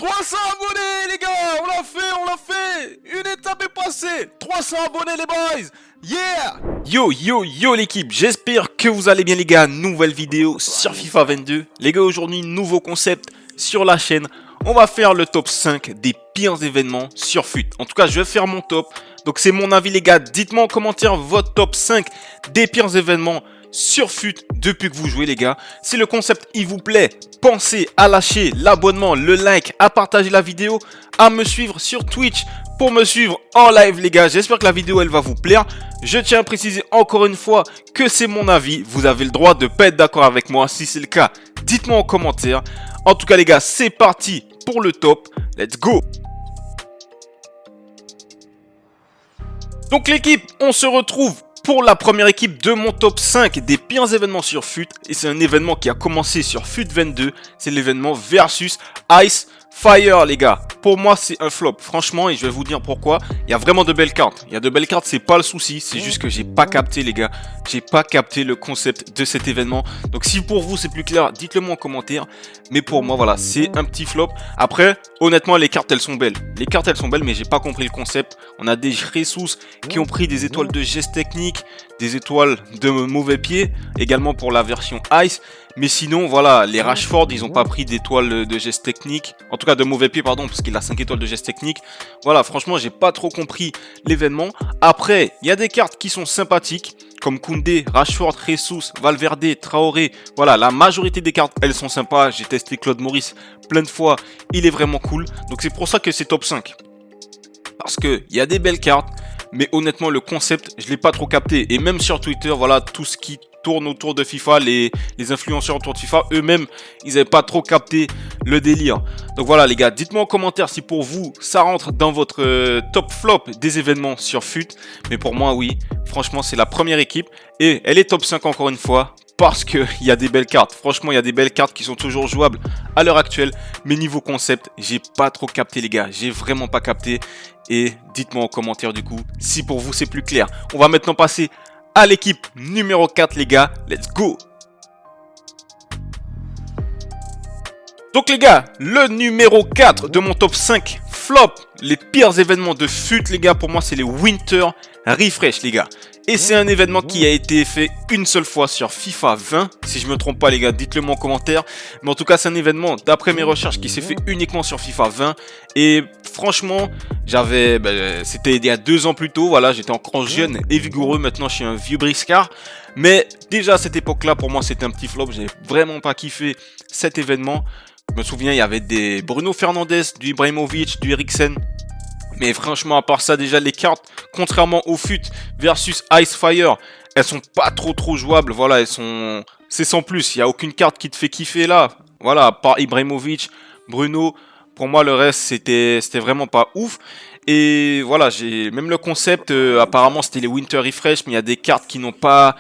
300 abonnés les gars, on l'a fait, une étape est passée, 300 abonnés les boys, yeah. Yo l'équipe, j'espère que vous allez bien les gars, nouvelle vidéo sur FIFA 22. Les gars, aujourd'hui, nouveau concept sur la chaîne, on va faire le top 5 des pires événements sur FUT. En tout cas, je vais faire mon top, donc c'est mon avis les gars, dites-moi en commentaire votre top 5 des pires événements sur FUT depuis que vous jouez les gars. Si le concept il vous plaît, pensez à lâcher l'abonnement, le like, à partager la vidéo, à me suivre sur Twitch pour me suivre en live les gars. J'espère que la vidéo elle va vous plaire. Je tiens à préciser encore une fois que c'est mon avis. Vous avez le droit de pas être d'accord avec moi. Si c'est le cas, dites-moi en commentaire. En tout cas les gars, c'est parti pour le top. Let's go. Donc l'équipe, on se retrouve pour la première équipe de mon top 5 des pires événements sur FUT. Et c'est un événement qui a commencé sur FUT 22. C'est l'événement versus Ice Fire les gars. Pour moi c'est un flop franchement et je vais vous dire pourquoi. Il y a vraiment de belles cartes. Il y a de belles cartes, c'est pas le souci. C'est juste que j'ai pas capté les gars. J'ai pas capté le concept de cet événement. Donc si pour vous c'est plus clair, dites-le moi en commentaire. Mais pour moi voilà, c'est un petit flop. Après honnêtement les cartes elles sont belles. Les cartes elles sont belles mais j'ai pas compris le concept. On a des Jesus qui ont pris des étoiles de geste technique, des étoiles de mauvais pied. Également pour la version Ice. Mais sinon, voilà, les Rashford, ils n'ont pas pris d'étoiles de geste technique. En tout cas, de mauvais pied, pardon, parce qu'il a 5 étoiles de geste technique. Voilà, franchement, j'ai pas trop compris l'événement. Après, il y a des cartes qui sont sympathiques, comme Koundé, Rashford, Jesus, Valverde, Traoré. Voilà, la majorité des cartes, elles sont sympas. J'ai testé Claude Maurice plein de fois. Il est vraiment cool. Donc, c'est pour ça que c'est top 5. Parce qu'il y a des belles cartes. Mais honnêtement, le concept, je l'ai pas trop capté. Et même sur Twitter, voilà, tout ce qui tourne autour de FIFA, les influenceurs autour de FIFA, eux-mêmes, ils n'avaient pas trop capté le délire. Donc voilà les gars, dites-moi en commentaire si pour vous, ça rentre dans votre top flop des événements sur FUT. Mais pour moi, oui, franchement, c'est la première équipe. Et elle est top 5 encore une fois. Parce qu'il y a des belles cartes. Franchement, il y a des belles cartes qui sont toujours jouables à l'heure actuelle. Mais niveau concept, j'ai pas trop capté les gars. J'ai vraiment pas capté. Et dites-moi en commentaire du coup si pour vous c'est plus clair. On va maintenant passer à l'équipe numéro 4 les gars. Let's go. Donc les gars, le numéro 4 de mon top 5 flop. Les pires événements de FUT les gars. Pour moi c'est les Winter Refresh les gars. Et c'est un événement qui a été fait une seule fois sur FIFA 20. Si je me trompe pas les gars, dites-le moi en commentaire. Mais en tout cas c'est un événement d'après mes recherches qui s'est fait uniquement sur FIFA 20. Et franchement, c'était il y a 2 ans plus tôt. Voilà, j'étais encore jeune et vigoureux. Maintenant je suis un vieux briscard. Mais déjà à cette époque-là, pour moi c'était un petit flop. J'ai vraiment pas kiffé cet événement. Je me souviens, il y avait des Bruno Fernandes, du Ibrahimovic, du Eriksen. Mais franchement, à part ça, déjà, les cartes, contrairement au FUT versus Ice Fire, elles sont pas trop jouables. Voilà, c'est sans plus. Il n'y a aucune carte qui te fait kiffer là. Voilà, à part Ibrahimovic, Bruno. Pour moi, le reste, c'était vraiment pas ouf. Et voilà, même le concept, apparemment, c'était les Winter Refresh, mais il y a des cartes qui n'ont pas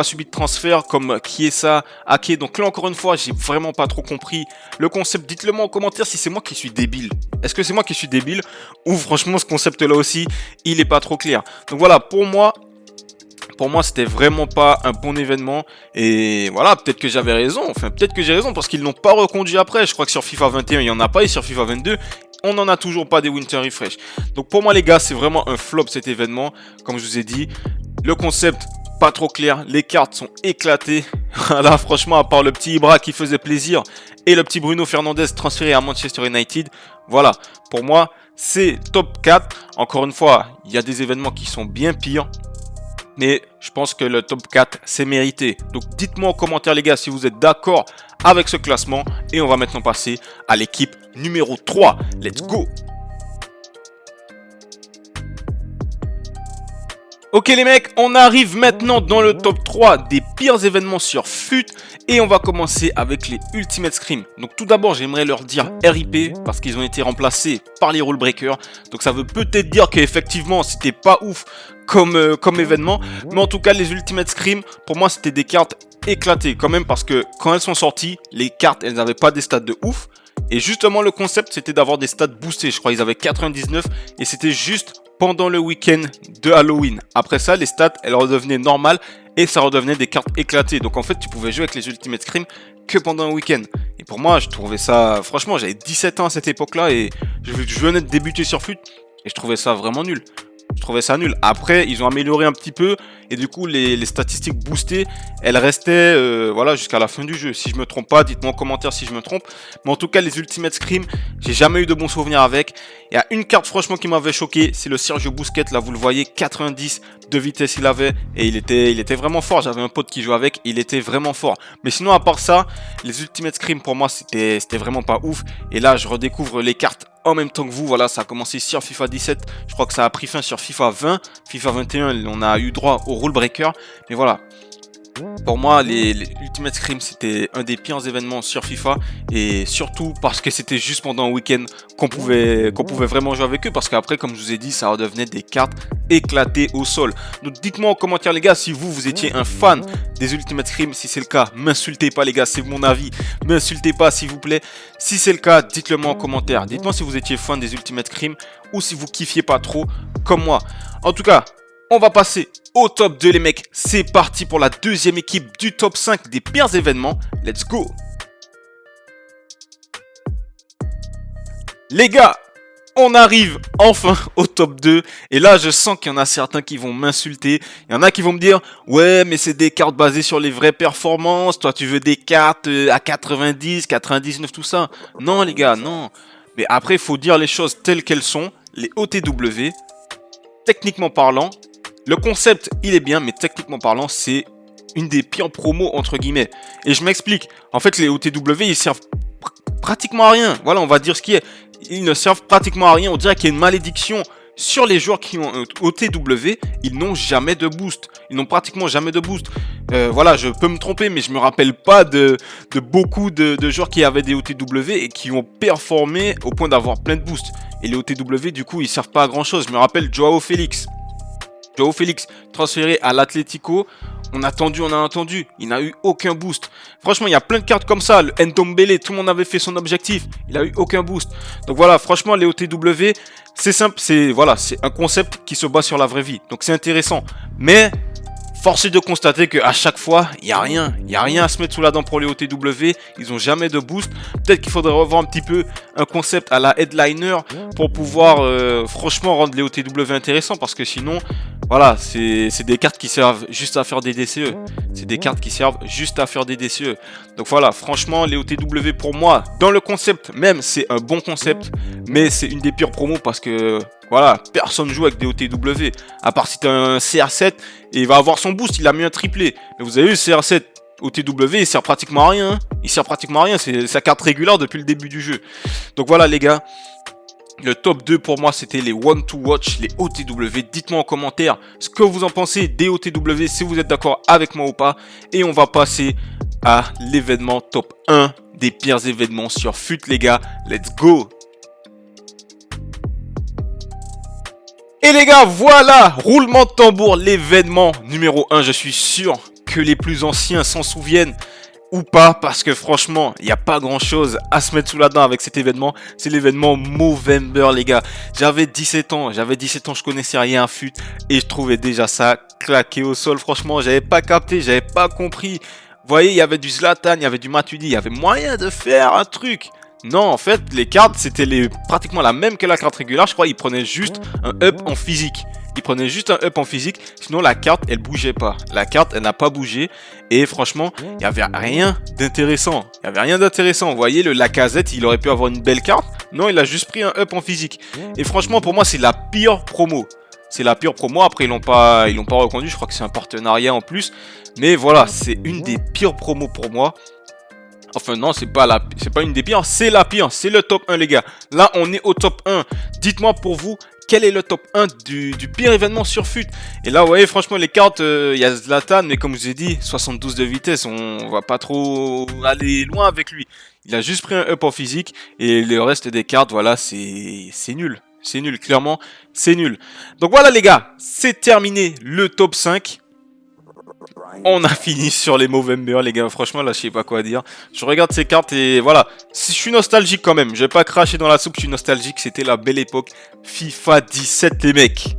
subi de transfert, comme Chiesa, Ake. Donc là, encore une fois, j'ai vraiment pas trop compris le concept. Dites-le moi en commentaire si c'est moi qui suis débile. Est-ce que c'est moi qui suis débile ou franchement, ce concept-là aussi, il est pas trop clair. Donc voilà, pour moi, c'était vraiment pas un bon événement. Et voilà, peut-être que j'avais raison. Enfin, peut-être que j'ai raison parce qu'ils l'ont pas reconduit après. Je crois que sur FIFA 21, il y en a pas. Et sur FIFA 22, on n'en a toujours pas des Winter Refresh. Donc pour moi, les gars, c'est vraiment un flop cet événement. Comme je vous ai dit, le concept, pas trop clair. Les cartes sont éclatées. Voilà, franchement, à part le petit Ibra qui faisait plaisir et le petit Bruno Fernandes transféré à Manchester United. Voilà, pour moi, c'est top 4. Encore une fois, il y a des événements qui sont bien pires. Mais je pense que le top 4, c'est mérité. Donc dites-moi en commentaire les gars si vous êtes d'accord avec ce classement. Et on va maintenant passer à l'équipe numéro 3. Let's go. Ok les mecs, on arrive maintenant dans le top 3 des pires événements sur FUT. Et on va commencer avec les Ultimate Scrim. Donc tout d'abord, j'aimerais leur dire RIP parce qu'ils ont été remplacés par les Rule Breakers. Donc ça veut peut-être dire qu'effectivement, c'était pas ouf comme événement. Mais en tout cas, les Ultimate Scrim, pour moi, c'était des cartes éclatées quand même parce que quand elles sont sorties, les cartes, elles n'avaient pas des stats de ouf. Et justement, le concept, c'était d'avoir des stats boostés. Je crois qu'ils avaient 99 et c'était juste pendant le week-end de Halloween. Après ça, les stats, elles redevenaient normales et ça redevenait des cartes éclatées. Donc en fait, tu pouvais jouer avec les Ultimate Scrim que pendant un week-end. Et pour moi, je trouvais ça... Franchement, j'avais 17 ans à cette époque-là et je venais de débuter sur FUT et je trouvais ça vraiment nul. Je trouvais ça nul. Après, ils ont amélioré un petit peu et du coup, les statistiques boostées, elles restaient voilà, jusqu'à la fin du jeu. Si je me trompe pas, dites-moi en commentaire si je me trompe. Mais en tout cas, les Ultimate Scream, j'ai jamais eu de bons souvenirs avec. Il y a une carte franchement qui m'avait choqué, c'est le Sergio Busquets. Là, vous le voyez, 90 de vitesse il avait et il était vraiment fort. J'avais un pote qui jouait avec, il était vraiment fort. Mais sinon, à part ça, les Ultimate Scream pour moi, c'était vraiment pas ouf. Et là, je redécouvre les cartes en même temps que vous. Voilà, ça a commencé sur FIFA 17. Je crois que ça a pris fin sur FIFA 20. FIFA 21, on a eu droit au Rule Breaker. Mais voilà. Pour moi, les Ultimate Scream, c'était un des pires événements sur FIFA. Et surtout parce que c'était juste pendant un week-end qu'on pouvait vraiment jouer avec eux. Parce qu'après, comme je vous ai dit, ça redevenait des cartes éclatées au sol. Donc dites-moi en commentaire, les gars, si vous étiez un fan des Ultimate Scream. Si c'est le cas, m'insultez pas, les gars, c'est mon avis. M'insultez pas, s'il vous plaît. Si c'est le cas, dites-le moi en commentaire. Dites-moi si vous étiez fan des Ultimate Scream ou si vous kiffiez pas trop comme moi. En tout cas, on va passer au top 2 les mecs, c'est parti pour la deuxième équipe du top 5 des pires événements, let's go. Les gars, on arrive enfin au top 2 et là je sens qu'il y en a certains qui vont m'insulter, il y en a qui vont me dire ouais mais c'est des cartes basées sur les vraies performances, toi tu veux des cartes à 90, 99 tout ça. Non les gars, non. Mais après il faut dire les choses telles qu'elles sont, les OTW, techniquement parlant, le concept, il est bien, mais techniquement parlant, c'est une des pires promos, entre guillemets. Et je m'explique. En fait, les OTW, ils servent pratiquement à rien. Voilà, on va dire ce qui est. Ils ne servent pratiquement à rien. On dirait qu'il y a une malédiction sur les joueurs qui ont un OTW. Ils n'ont jamais de boost. Ils n'ont pratiquement jamais de boost. Voilà, je peux me tromper, mais je me rappelle pas de beaucoup de joueurs qui avaient des OTW et qui ont performé au point d'avoir plein de boosts. Et les OTW, du coup, ils servent pas à grand chose. Je me rappelle Joao Félix. Joao Félix, transféré à l'Atlético, on a attendu, il n'a eu aucun boost. Franchement, il y a plein de cartes comme ça, le Ndombele, tout le monde avait fait son objectif, il a eu aucun boost. Donc voilà, franchement, les OTW, c'est simple, c'est un concept qui se base sur la vraie vie. Donc c'est intéressant, mais force est de constater qu'à chaque fois, il n'y a rien à se mettre sous la dent pour les OTW, ils n'ont jamais de boost. Peut-être qu'il faudrait revoir un petit peu un concept à la Headliner pour pouvoir franchement rendre les OTW intéressants, parce que sinon, voilà, c'est des cartes qui servent juste à faire des DCE. C'est des cartes qui servent juste à faire des DCE. Donc voilà, franchement, les OTW pour moi, dans le concept même, c'est un bon concept, mais c'est une des pires promos parce que voilà, personne joue avec des OTW. À part si tu as un CR7 et il va avoir son boost, il a mis un triplé. Mais vous avez vu, le CR7 OTW, il sert pratiquement à rien. Hein. Il sert pratiquement à rien, c'est sa carte régulière depuis le début du jeu. Donc voilà les gars. Le top 2 pour moi c'était les One to Watch, les OTW. Dites-moi en commentaire ce que vous en pensez des OTW, si vous êtes d'accord avec moi ou pas. Et on va passer à l'événement top 1 des pires événements sur FUT les gars. Let's go. Et les gars, voilà, roulement de tambour, l'événement numéro 1. Je suis sûr que les plus anciens s'en souviennent. Ou pas, parce que franchement, il n'y a pas grand chose à se mettre sous la dent avec cet événement. C'est l'événement Movember, les gars. J'avais 17 ans, je connaissais rien à FUT et je trouvais déjà ça claqué au sol. Franchement, j'avais pas capté, j'avais pas compris. Vous voyez, il y avait du Zlatan, il y avait du Matuidi, il y avait moyen de faire un truc. Non, en fait, les cartes, c'était pratiquement la même que la carte régulière. Je crois qu'ils prenaient juste un up en physique. Ils prenaient juste un up en physique, sinon la carte, elle bougeait pas. La carte, elle n'a pas bougé. Et franchement, il n'y avait rien d'intéressant. Il n'y avait rien d'intéressant. Vous voyez, le Lacazette, il aurait pu avoir une belle carte. Non, il a juste pris un up en physique. Et franchement, pour moi, c'est la pire promo. C'est la pire promo. Après, ils l'ont pas reconduit. Je crois que c'est un partenariat en plus. Mais voilà, c'est une des pires promos pour moi. Enfin non, c'est pas une des pires, c'est la pire, c'est le top 1 les gars. Là, on est au top 1. Dites-moi pour vous, quel est le top 1 du pire événement sur FUT? Et là, vous voyez, franchement, les cartes, il y a Zlatan, mais comme je vous ai dit, 72 de vitesse, on va pas trop aller loin avec lui. Il a juste pris un up en physique, et le reste des cartes, voilà, c'est nul. C'est nul, clairement, c'est nul. Donc voilà les gars, c'est terminé le top 5. On a fini sur les Movember les gars, franchement là je sais pas quoi dire. Je regarde ces cartes et voilà, je suis nostalgique quand même, je vais pas cracher dans la soupe, je suis nostalgique, c'était la belle époque FIFA 17 les mecs.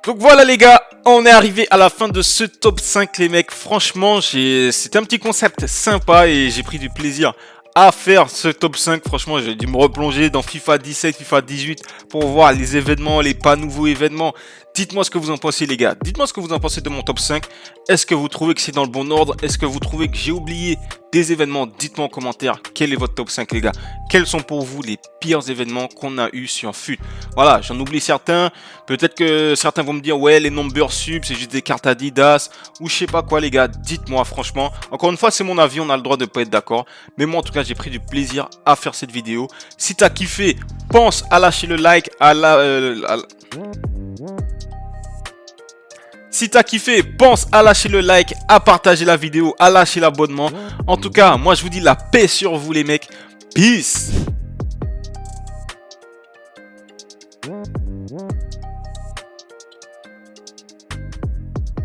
Donc voilà les gars, On est arrivé à la fin de ce top 5 les mecs, franchement c'était un petit concept sympa et j'ai pris du plaisir à faire ce top 5. Franchement j'ai dû me replonger dans FIFA 17, FIFA 18 pour voir les événements, les pas nouveaux événements. Dites-moi ce que vous en pensez les gars, dites-moi ce que vous en pensez de mon top 5. Est-ce que vous trouvez que c'est dans le bon ordre? Est-ce que vous trouvez que j'ai oublié des événements? Dites-moi en commentaire quel est votre top 5 les gars. Quels sont pour vous les pires événements qu'on a eu sur FUT? Voilà, j'en oublie certains. Peut-être que certains vont me dire ouais les number sub c'est juste des cartes Adidas ou je sais pas quoi les gars. Dites-moi franchement. Encore une fois c'est mon avis, on a le droit de pas être d'accord. Mais moi en tout cas j'ai pris du plaisir à faire cette vidéo. Si t'as kiffé, pense à lâcher le like, Si t'as kiffé, pense à lâcher le like, à partager la vidéo, à lâcher l'abonnement. En tout cas, moi je vous dis la paix sur vous les mecs. Peace.